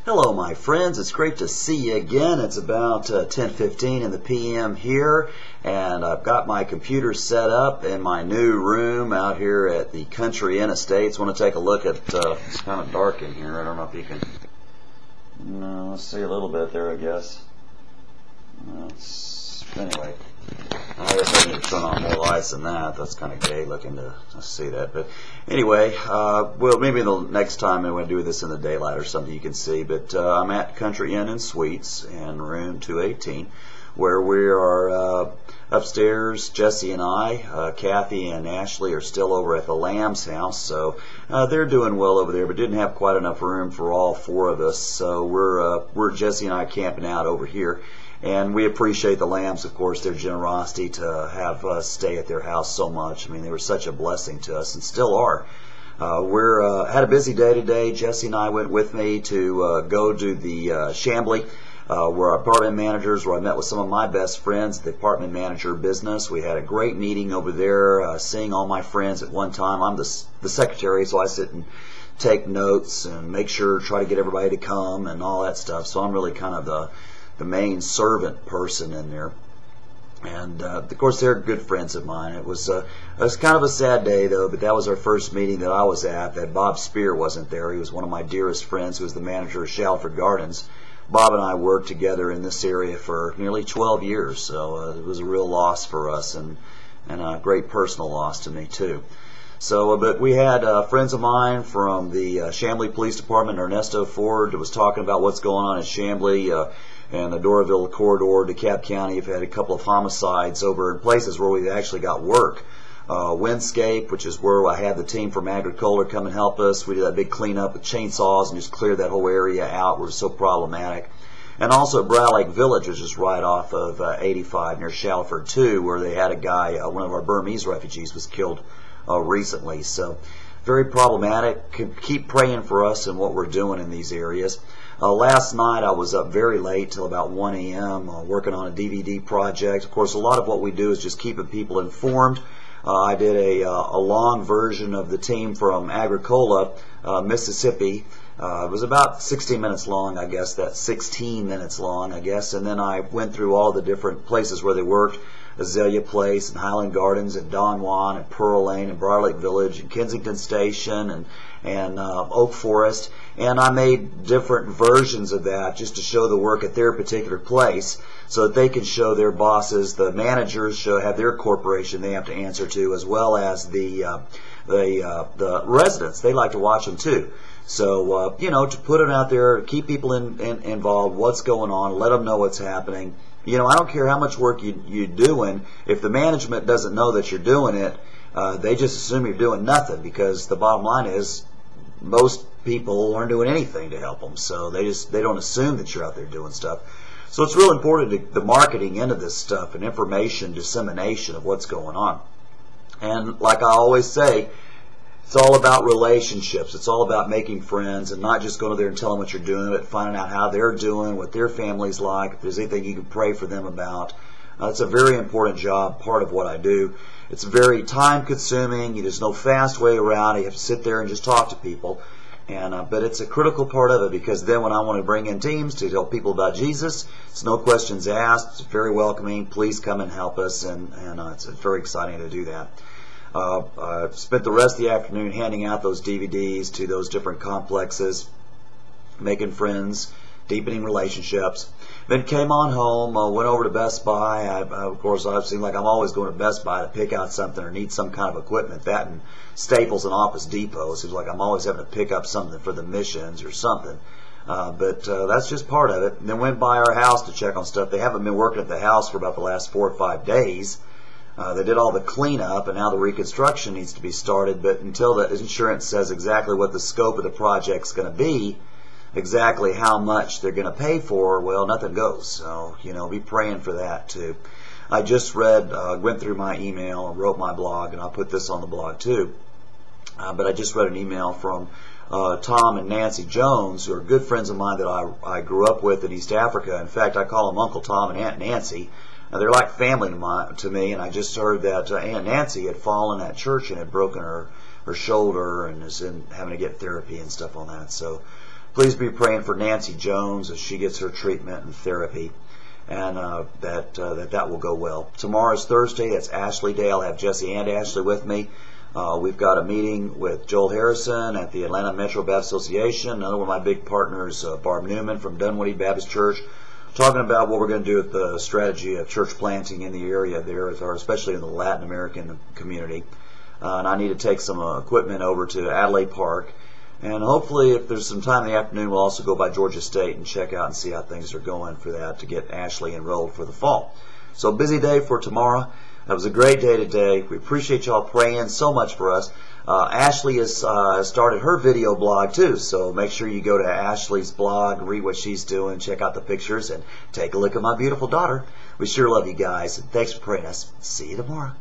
Hello my friends, it's great to see you again. It's about 10:15 in the p.m. here, and I've got my computer set up in my new room out here at the Country Inn Estates. I want to take a look at, it's kind of dark in here. I don't know if you can, no, let's see a little bit there, I guess. Anyway, I guess I need to turn on more lights than that. That's kind of gay looking to see that. But anyway, well, maybe the next time I'm going to do this in the daylight or something you can see. But I'm at Country Inn and Suites in room 218, where we are upstairs. Jesse and I, Kathy and Ashley are still over at the Lamb's house, so they're doing well over there, but didn't have quite enough room for all four of us. So we're Jesse and I camping out over here. And we appreciate the Lambs, of course, their generosity to have us stay at their house so much. I mean, they were such a blessing to us and still are. We're had a busy day today. Jesse and I went with me to go to the Chamblee, where our apartment managers, where I met with some of my best friends, the apartment manager business. We had a great meeting over there, seeing all my friends at one time. I'm the secretary, so I sit and take notes and make sure, try to get everybody to come and all that stuff. So I'm really kind of the main servant person in there, and of course they're good friends of mine. It was kind of a sad day though, but that was our first meeting that I was at. That Bob Spear wasn't there. He was one of my dearest friends, who was the manager of Shalford Gardens. Bob and I worked together in this area for nearly 12 years, so it was a real loss for us, and a great personal loss to me too. So, but we had friends of mine from the Chamblee Police Department. Ernesto Ford was talking about what's going on in Chamblee and the Doraville corridor, DeKalb County. We've had a couple of homicides over in places where we've actually got work. Windscape, which is where I had the team from Agricola come and help us. We did that big cleanup with chainsaws and just cleared that whole area out where it was so problematic. And also Brow Lake Village, which is right off of 85 near Shalford too, where they had a guy, one of our Burmese refugees was killed recently. So very problematic. Keep praying for us and what we're doing in these areas. Last night I was up very late till about 1 a.m. Working on a DVD project. Of course, a lot of what we do is just keeping people informed. I did a long version of the team from Agricola, Mississippi. It was about 16 minutes long, I guess. That's 16 minutes long, I guess. And then I went through all the different places where they worked. Azalea Place and Highland Gardens and Don Juan and Pearl Lane and Briar Lake Village and Kensington Station and Oak Forest. And I made different versions of that just to show the work at their particular place so that they can show their bosses, the managers have their corporation they have to answer to, as well as the residents. They like to watch them too. So, you know, to put it out there, keep people involved, what's going on, let them know what's happening. You know, I don't care how much work you're doing. If the management doesn't know that you're doing it, they just assume you're doing nothing, because the bottom line is most people aren't doing anything to help them. So they don't assume that you're out there doing stuff. So it's real important the marketing into this stuff and information dissemination of what's going on. And like I always say, it's all about relationships. It's all about making friends and not just going there and telling what you're doing, but finding out how they're doing, what their family's like, if there's anything you can pray for them about. It's a very important job, part of what I do. It's very time consuming. There's no fast way around it. You have to sit there and just talk to people. But it's a critical part of it, because then when I want to bring in teams to tell people about Jesus, it's no questions asked. It's very welcoming. Please come and help us, and it's very exciting to do that. I spent the rest of the afternoon handing out those DVDs to those different complexes, making friends, deepening relationships. Then came on home, went over to Best Buy. Of course, I've seen, like, I'm always going to Best Buy to pick out something or need some kind of equipment. That and Staples and Office Depot. It seems like I'm always having to pick up something for the missions or something. But that's just part of it. And then went by our house to check on stuff. They haven't been working at the house for about the last 4 or 5 days. They did all the cleanup, and now the reconstruction needs to be started. But until the insurance says exactly what the scope of the project's going to be, exactly how much they're going to pay for, well, nothing goes. So, you know, be praying for that too. I just went through my email and wrote my blog, and I'll put this on the blog too. But I just read an email from Tom and Nancy Jones, who are good friends of mine that I grew up with in East Africa. In fact, I call them Uncle Tom and Aunt Nancy. They're like family to me, and I just heard that Aunt Nancy had fallen at church and had broken her shoulder and is having to get therapy and stuff on that. So please be praying for Nancy Jones as she gets her treatment and therapy, and that will go well. Tomorrow's Thursday. That's Ashley Day. I'll have Jesse and Ashley with me. We've got a meeting with Joel Harrison at the Atlanta Metro Baptist Association. Another one of my big partners, Barb Newman from Dunwoody Baptist Church, talking about what we're going to do with the strategy of church planting in the area there, especially in the Latin American community. And I need to take some equipment over to Adelaide Park. And hopefully, if there's some time in the afternoon, we'll also go by Georgia State and check out and see how things are going for that to get Ashley enrolled for the fall. So busy day for tomorrow. That was a great day today. We appreciate y'all praying so much for us. Ashley has started her video blog too, so make sure you go to Ashley's blog, read what she's doing, check out the pictures, and take a look at my beautiful daughter. We sure love you guys, and thanks for praying us. See you tomorrow.